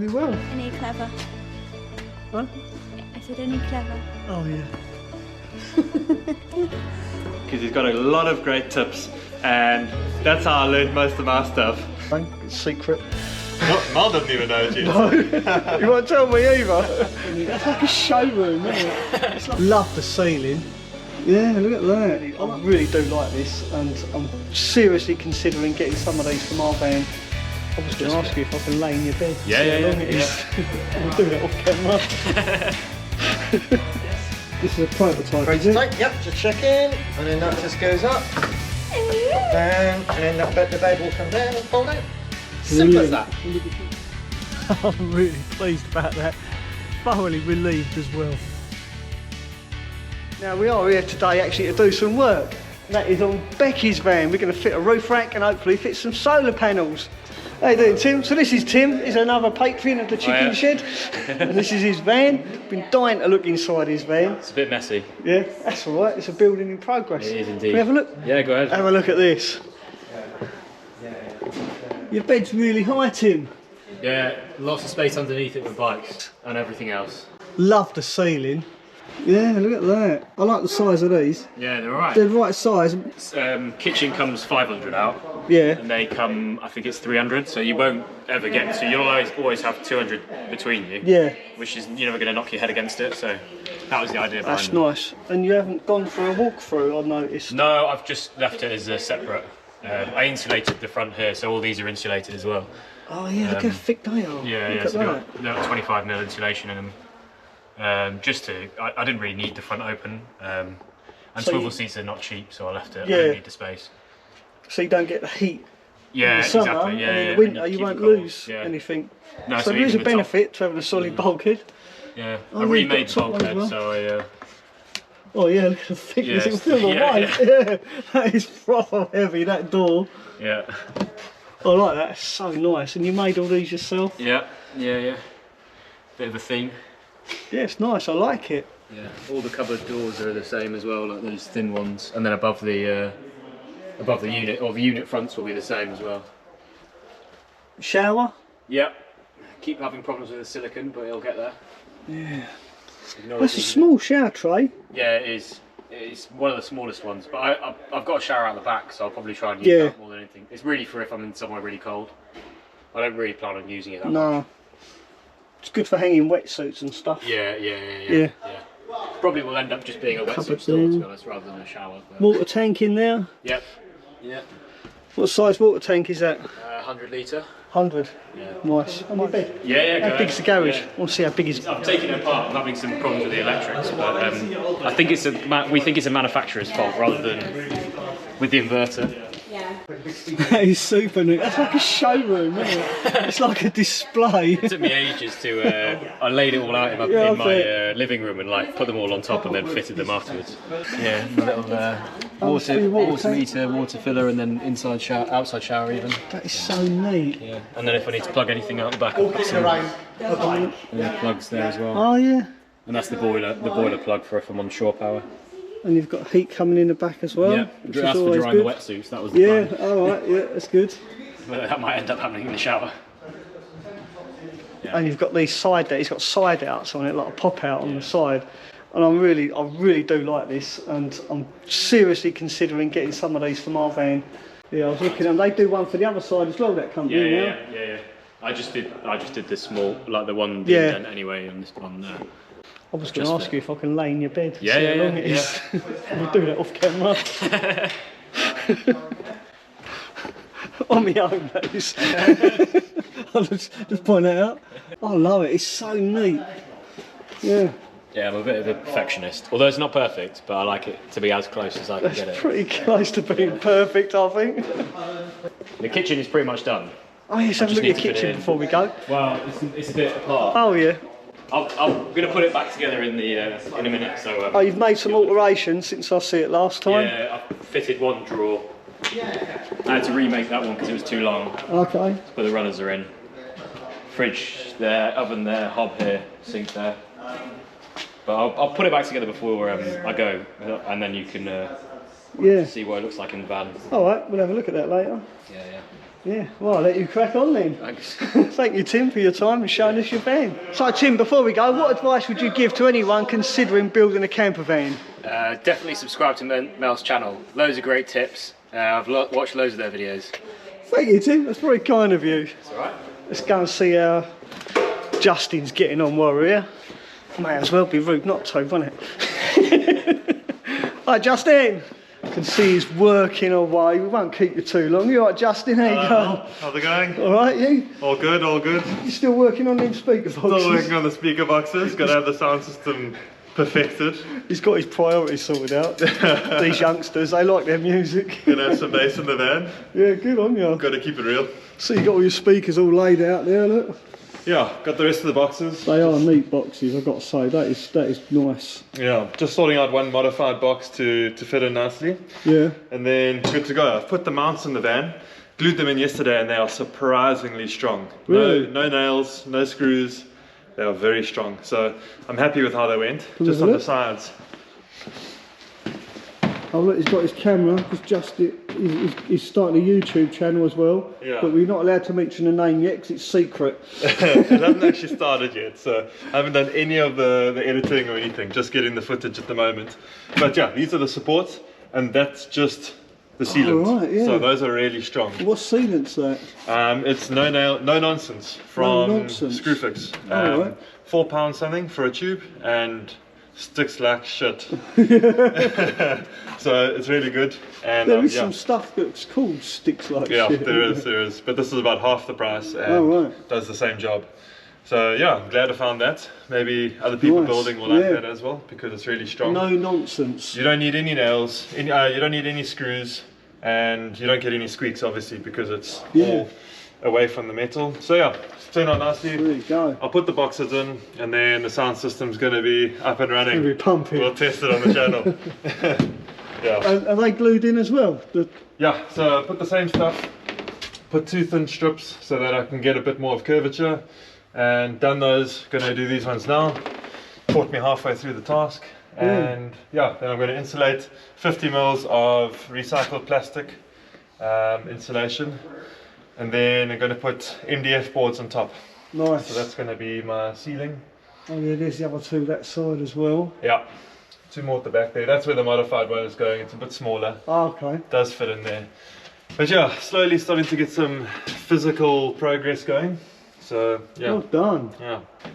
really well. Any clever? Huh? I said any clever. Oh yeah. Because he's got a lot of great tips, and that's how I learned most of my stuff. Secret. Mal doesn't even know it. No, you won't tell me either. That's like a showroom, isn't it? Love the ceiling. Yeah, look at that. I really do like this, and I'm seriously considering getting some of these for my van. I was going to ask you if I can lay in your bed. Yeah. We'll do that off camera. This is a prototype, is it? Yep, just check in, and then that just goes up, down, and then the bed will come down and fold out. Simple as that. I'm really pleased about that. Thoroughly relieved as well. Now we are here today actually to do some work. That is on Becky's van. We're going to fit a roof rack and hopefully fit some solar panels. How you doing, Tim? So this is Tim. He's another patron of the chicken shed. And this is his van. Been dying to look inside his van. It's a bit messy. Yeah, that's all right. It's a building in progress. It is indeed. Can we have a look? Yeah, go ahead. Have a look at this. Your bed's really high, Tim. Yeah, lots of space underneath it with bikes and everything else. Love the ceiling. Yeah, look at that. I like the size of these. Yeah, they're alright. They're the right size. Kitchen comes 500 out. Yeah. And they come, I think it's 300, so you won't ever get, so you'll always have 200 between you. Yeah. Which is, you're never going to knock your head against it, so that was the idea behind That's it. nice. And you haven't gone for a walkthrough, I've noticed. No, I've just left it as a separate. I insulated the front here, so all these are insulated as well. Oh yeah, look how thick they are. Yeah, look so at they've got 25mm insulation in them. Just to, I didn't really need the front open. And So swivel you- seats are not cheap, so I left it. Yeah. I didn't need the space. So you don't get the heat Yeah, in the summer, exactly. Yeah, and in yeah, the winter and you keep won't it cold. lose Yeah. anything. No, so there is a even the top- benefit to having a solid bulkhead. Yeah, Oh, I you've remade got the top one as bulkhead, well. so I. Oh yeah, look at the thickness, Yes, it's still yeah, weight. Yeah, that is proper heavy, that door. Yeah. I like that, it's so nice. And you made all these yourself? Yeah. Bit of a theme. Yeah, it's nice, I like it. Yeah. All the cupboard doors are the same as well, like those thin ones, and then above the unit, or the unit fronts will be the same as well. Shower? Yep. Keep having problems with the silicone, but it'll get there. Yeah. Ignore That's it. a small shower tray. Yeah, it is. It's one of the smallest ones, but I've got a shower out the back, so I'll probably try and use that more than anything. It's really for if I'm in somewhere really cold. I don't really plan on using it that much. No. It's good for hanging wetsuits and stuff. Yeah. Probably will end up just being a wetsuit store, to be honest, rather than a shower. But... Water tank in there. Yep. Yeah. What size water tank is that? 100 litre. 100. Yeah. Nice. On my bed. Yeah. How big's the garage? Yeah. I want to see how big is. I'm taking it apart. I'm having some problems with the electrics, but I think we think it's a manufacturer's fault rather than with the inverter. That is super neat. That's like a showroom, isn't it? It's like a display. It took me ages to. I laid it all out in my living room and like put them all on top and then fitted them afterwards. Yeah, a little water meter, water filler, and then outside shower even. That is so neat. Yeah, and then if I need to plug anything out the back, I've got some plugs there as well. Oh yeah. And that's the boiler plug for if I'm on shore power. And you've got heat coming in the back as well. Yeah, which that's is for always drying good. the wetsuits. That was the plan. Yeah, alright, yeah, that's good. But that might end up happening in the shower. And you've got these it's got side outs on it, like a pop out on the side. And I really do like this, and I'm seriously considering getting some of these for my van. Yeah, I was looking at them. They do one for the other side as well, that company. Yeah. I just did the small, like the one Yeah. indent anyway, and this one there. I was going to ask you if I can lay in your bed. Yeah, see yeah, how long it is. We'll do that off camera. On my own, that is. I'll just point that out. I love it, it's so neat. Yeah. Yeah, I'm a bit of a perfectionist. Although it's not perfect, but I like it to be as close as I can get it. Pretty close to being perfect, I think. The kitchen is pretty much done. Oh yes, have a look at your kitchen before we go. Well, it's a bit apart. Oh yeah. I'm going to put it back together in a minute. So. Oh, you've made some alterations since I see it last time. Yeah, I fitted one drawer. I had to remake that one because it was too long. Okay. But the runners are in. Fridge there, oven there, hob here, sink there. But I'll put it back together before I go, and then you can see what it looks like in the van. All right, we'll have a look at that later. Yeah. Yeah, well, I'll let you crack on then. Thanks. Thank you, Tim, for your time and showing us your van. So, Tim, before we go, what advice would you give to anyone considering building a camper van? Definitely subscribe to Mel's channel. Loads of great tips. I've watched loads of their videos. Thank you, Tim. That's very kind of you. It's alright. Let's go and see how Justin's getting on while we're here. May as well be rude not to, won't it? Hi, Justin. Can see he's working away. We won't keep you too long. You alright, Justin? How you going? How's it going? Alright, you? All good, all good. You still working on them speaker boxes? Still working on the speaker boxes. Got to have the sound system perfected. He's got his priorities sorted out. These youngsters, they like their music. Gonna have some bass in the van. Yeah, good on you. Got to keep it real. So you got all your speakers all laid out there, look. Yeah, got the rest of the boxes. They are neat boxes, I've got to say. That is nice. Yeah, just sorting out one modified box to fit in nicely. Yeah. And then good to go. I've put the mounts in the van, glued them in yesterday, and they are surprisingly strong. Really? No nails, no screws. They are very strong. So I'm happy with how they went. Can we Just have on a the look? sides. Oh look, he's got his camera, because he's starting a YouTube channel as well. Yeah. But we're not allowed to mention the name yet because it's secret. It hasn't actually started yet, so I haven't done any of the editing or anything, just getting the footage at the moment. But yeah, these are the supports, and that's just the sealant. Oh, right, yeah. So those are really strong. What sealant's that? It's no nonsense from nonsense. Screwfix. Oh, right. £4 something for a tube, and sticks like shit. So it's really good. And There is yeah. some stuff that's called sticks like Yeah, shit. there is. But this is about half the price and Oh, right. does the same job. So yeah, I'm glad I found that. Maybe other people Nice. building will like Yeah. that as well, because it's really strong. No nonsense. You don't need any nails, you don't need any screws, and you don't get any squeaks obviously, because it's all away from the metal. So yeah, it's turned out nicely. There you go. I'll put the boxes in, and then the sound system's going to be up and running. Gonna be pumping. We'll test it on the channel. Yeah. Are they glued in as well? Yeah, so I put the same stuff, put 2 thin strips so that I can get a bit more of curvature, and done those. Gonna do these ones now. Caught me halfway through the task, and yeah, then I'm going to insulate 50 mils of recycled plastic insulation, and then I'm going to put MDF boards on top. Nice. So that's going to be my ceiling. Oh yeah, there's the other two that side as well. Yeah, 2 more at the back there. That's where the modified one is going. It's a bit smaller. Oh, okay. Does fit in there. But yeah, slowly starting to get some physical progress going. So yeah. Well done.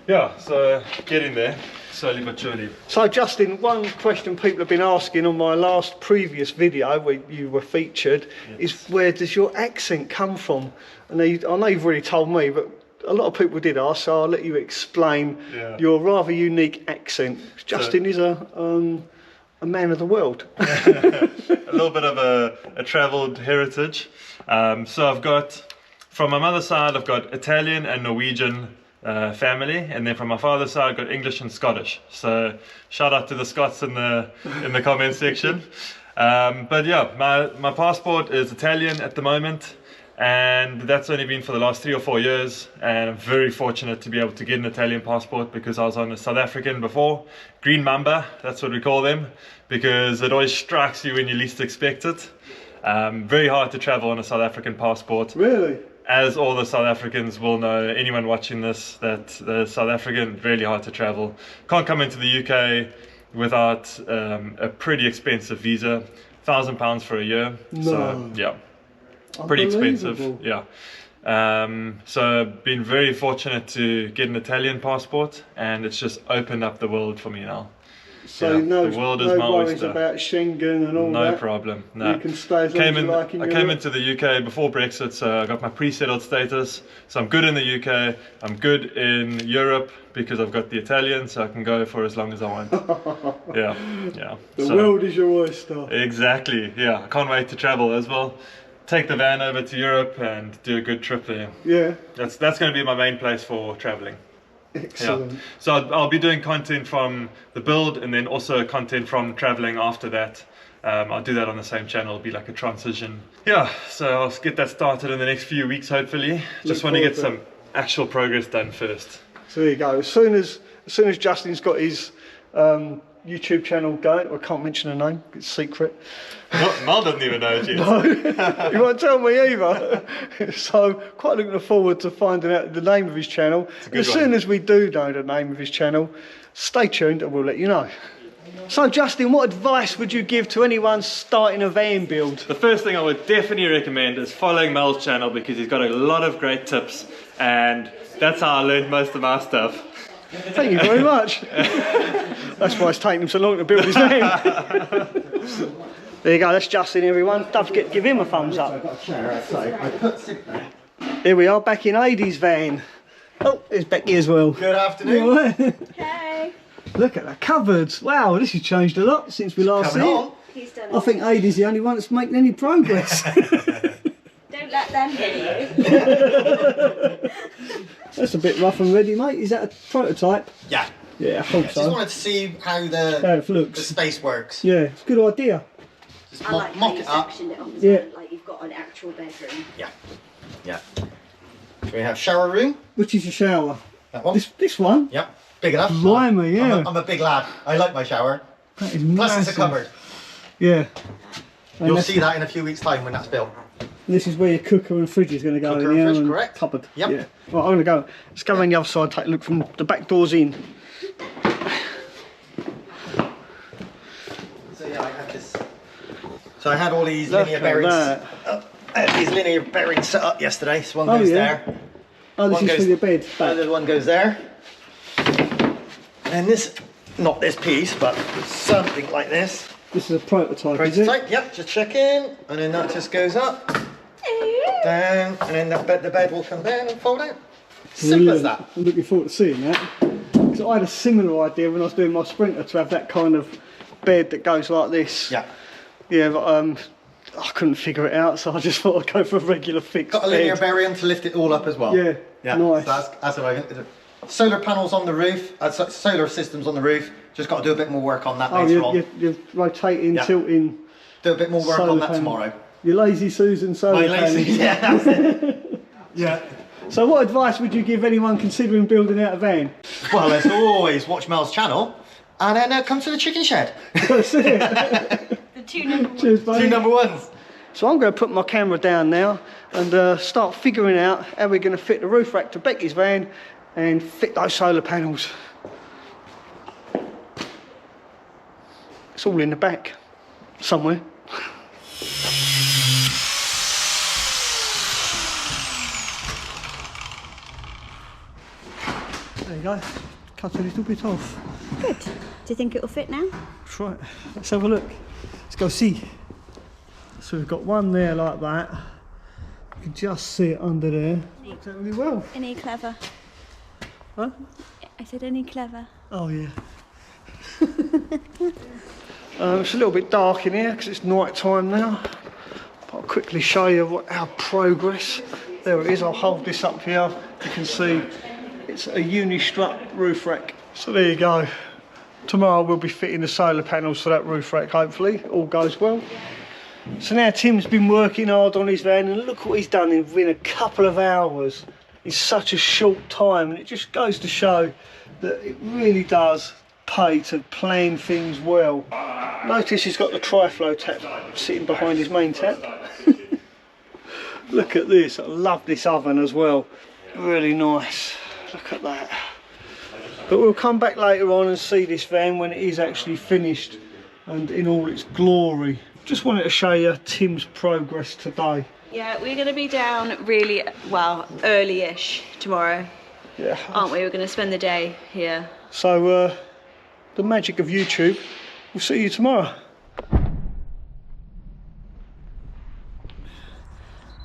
Yeah, so getting there, slowly but surely. So Justin, one question people have been asking on my previous video where you were featured is, where does your accent come from? And I know you've already told me, but a lot of people did ask, so I'll let you explain your rather unique accent. Justin is a man of the world. A little bit of a travelled heritage. So I've got, from my mother's side, I've got Italian and Norwegian family, and then from my father's side, I've got English and Scottish. So shout out to the Scots in the comment section. But yeah, my passport is Italian at the moment, and that's only been for the last 3 or 4 years, and I'm very fortunate to be able to get an Italian passport, because I was on a South African before. Green Mamba, that's what we call them, because it always strikes you when you least expect it. Very hard to travel on a South African passport. Really? As all the South Africans will know, anyone watching this, that the South African, really hard to travel. Can't come into the UK without a pretty expensive visa, £1,000 for a year. No. So yeah, pretty expensive. Yeah. So been very fortunate to get an Italian passport, and it's just opened up the world for me now. So the world is my worries oyster. about Schengen and all that? No problem. No. You can stay as long as you like in I came into the UK before Brexit, so I got my pre-settled status. So I'm good in the UK. I'm good in Europe because I've got the Italian, so I can go for as long as I want. Yeah. The world is your oyster. Exactly. Yeah. I can't wait to travel as well. Take the van over to Europe and do a good trip there. Yeah. That's going to be my main place for traveling. Excellent. Yeah. So I'll be doing content from the build, and then also content from traveling after that. I'll do that on the same channel. It'll be like a transition. Yeah, so I'll get that started in the next few weeks, hopefully. Just want to get some actual progress done first. So there you go. As soon as Justin's got his YouTube channel going. I can't mention the name, it's secret. Mel doesn't even know it yet. No, he won't tell me either. So quite looking forward to finding out the name of his channel. As soon as we do know the name of his channel, stay tuned and we'll let you know. So Justin, what advice would you give to anyone starting a van build? The first thing I would definitely recommend is following Mel's channel because he's got a lot of great tips and that's how I learned most of my stuff. Thank you very much. That's why it's taken him so long to build his van. There you go, that's Justin everyone. Don't forget to give him a thumbs up. Here we are back in Adie's van. Oh, there's Becky as well. Good afternoon. Hey. Look at the cupboards. Wow, this has changed a lot since we last Coming saw on. it. He's done I think Adie's the only one that's making any progress. Don't let them hit you. That's a bit rough and ready, mate. Is that a prototype? Yeah. Yeah, I hope Just so. wanted to see how How the it looks. space works. Yeah, it's a good idea. Just I like how mock you it up. sectioned it off as Yeah. well, like you've got an actual bedroom. Yeah. Yeah. So we have shower room. Which is your shower? That one. This one? Yep. Big enough. Blimey, yeah. I'm a big lad. I like my shower. That is Plus massive. it's a cupboard. Yeah. And You'll that's- see that in a few weeks' time when that's built. This is where your cooker and fridge is going to go Cooker in and here. fridge, correct. Cupboard. Yep. Yeah. Right, I'm going to go. Let's go around the other side, take a look from the back doors in. So yeah, I had this. So I had all these Look linear at bearings. that. I had these linear bearings set up yesterday. So one Oh, goes yeah. there. Oh, this One is goes- for your bed. Back. The other one goes there. And this, not this piece, but something like this. This is a prototype, is it? Prototype, yep, just check in. And then that just goes up, down, and then the bed will come down and fold out. Simple as that. I'm looking forward to seeing that. Because I had a similar idea when I was doing my Sprinter to have that kind of bed that goes like this. Yeah. Yeah, but I couldn't figure it out, so I just thought I'd go for a regular fixed Got a linear bed. bearing to lift it all up as well. Yeah, nice. So that's what I think. Solar panels on the roof, solar systems on the roof. Just got to do a bit more work on that Oh, later on. you're rotating, Yeah. tilting. Do a bit more work solar on that panel. tomorrow. Your lazy Susan solar My lazy, panels. yeah, that's it. Yeah. So what advice would you give anyone considering building out a van? Well, as always, watch Mel's channel, and then come to the chicken shed. That's it. The two number ones. Cheers, buddy. Two number ones. So I'm going to put my camera down now and start figuring out how we're going to fit the roof rack to Becky's van and fit those solar panels. It's all in the back, somewhere. There you go, cut a little bit off. Good. Do you think it'll fit now? That's right, let's have a look. Let's go see. So we've got one there like that. You can just see it under there. Works out really well. Any clever? Huh? I said any clever. Oh yeah. It's a little bit dark in here because it's night time now. But I'll quickly show you our progress. There it is, I'll hold this up here. You can see it's a Unistrut roof rack. So there you go. Tomorrow we'll be fitting the solar panels for that roof rack, hopefully. All goes well. So now Tim's been working hard on his van and look what he's done in a couple of hours. In such a short time, and it just goes to show that it really does pay to plan things well. Notice he's got the tri-flow tap sitting behind his main tap. Look at this, I love this oven as well. Really nice, look at that. But we'll come back later on and see this van when it is actually finished and in all its glory. Just wanted to show you Tim's progress today. Yeah, we're going to be down really, well, early-ish tomorrow, Yeah. aren't we? We're going to spend the day here. So, the magic of YouTube, we'll see you tomorrow.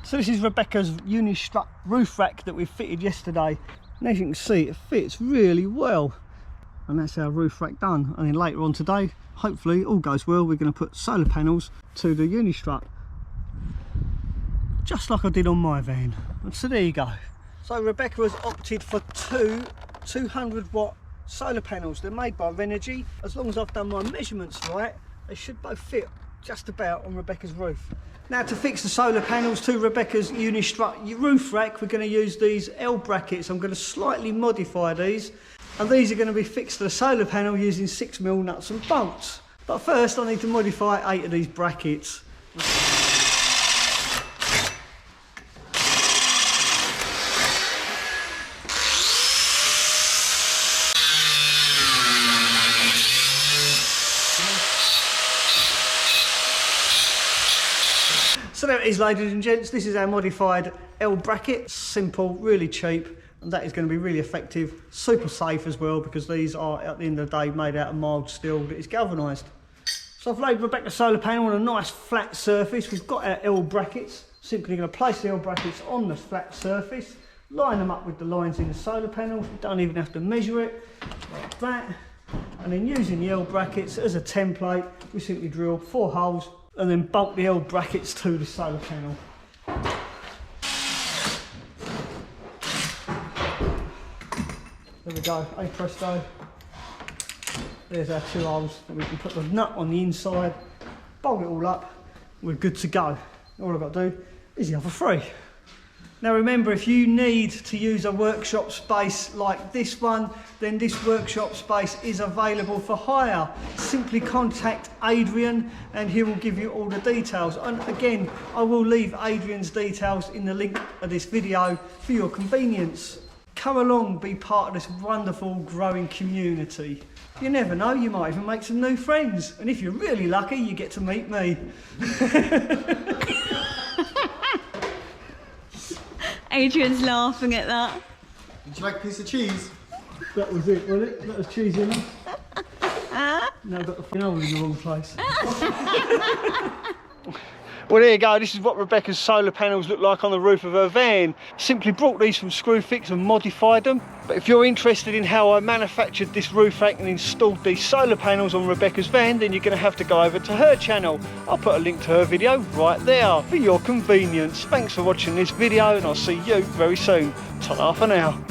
So this is Rebecca's Unistrut roof rack that we fitted yesterday. And as you can see, it fits really well. And that's our roof rack done. And then later on today, hopefully all goes well, we're going to put solar panels to the Unistrut. Just like I did on my van. And so there you go. So Rebecca has opted for two 200 watt solar panels. They're made by Energy. As long as I've done my measurements right, they should both fit just about on Rebecca's roof. Now to fix the solar panels to Rebecca's Unistrut roof rack, we're going to use these L brackets. I'm going to slightly modify these. And these are going to be fixed to the solar panel using 6mm nuts and bolts. But first I need to modify 8 of these brackets. So there it is, ladies and gents, this is our modified L bracket. Simple, really cheap, and that is going to be really effective, super safe as well, because these are at the end of the day made out of mild steel that is galvanised. So I've laid Rebecca's solar panel on a nice flat surface. We've got our L brackets. Simply going to place the L brackets on the flat surface, line them up with the lines in the solar panel. You don't even have to measure it, like that. And then using the L brackets as a template, we simply drill 4 holes and then bolt the L brackets to the solar panel. There we go, hey presto. There's our 2 holes, and we can put the nut on the inside, bolt it all up, we're good to go. All I've got to do is the other 3. Now remember, if you need to use a workshop space like this one, then this workshop space is available for hire. Simply contact Adrian and he will give you all the details. And again, I will leave Adrian's details in the link of this video for your convenience. Come along, be part of this wonderful growing community. You never know, you might even make some new friends. And if you're really lucky, you get to meet me. Adrian's laughing at that. Would you like a piece of cheese? That was it, wasn't it? That was cheesy enough. Now I've got the hole in the wrong place. Well, there you go. This is what Rebecca's solar panels look like on the roof of her van. Simply brought these from Screwfix and modified them. But if you're interested in how I manufactured this roof rack and installed these solar panels on Rebecca's van, then you're going to have to go over to her channel. I'll put a link to her video right there for your convenience. Thanks for watching this video, and I'll see you very soon. Ta-ra for now.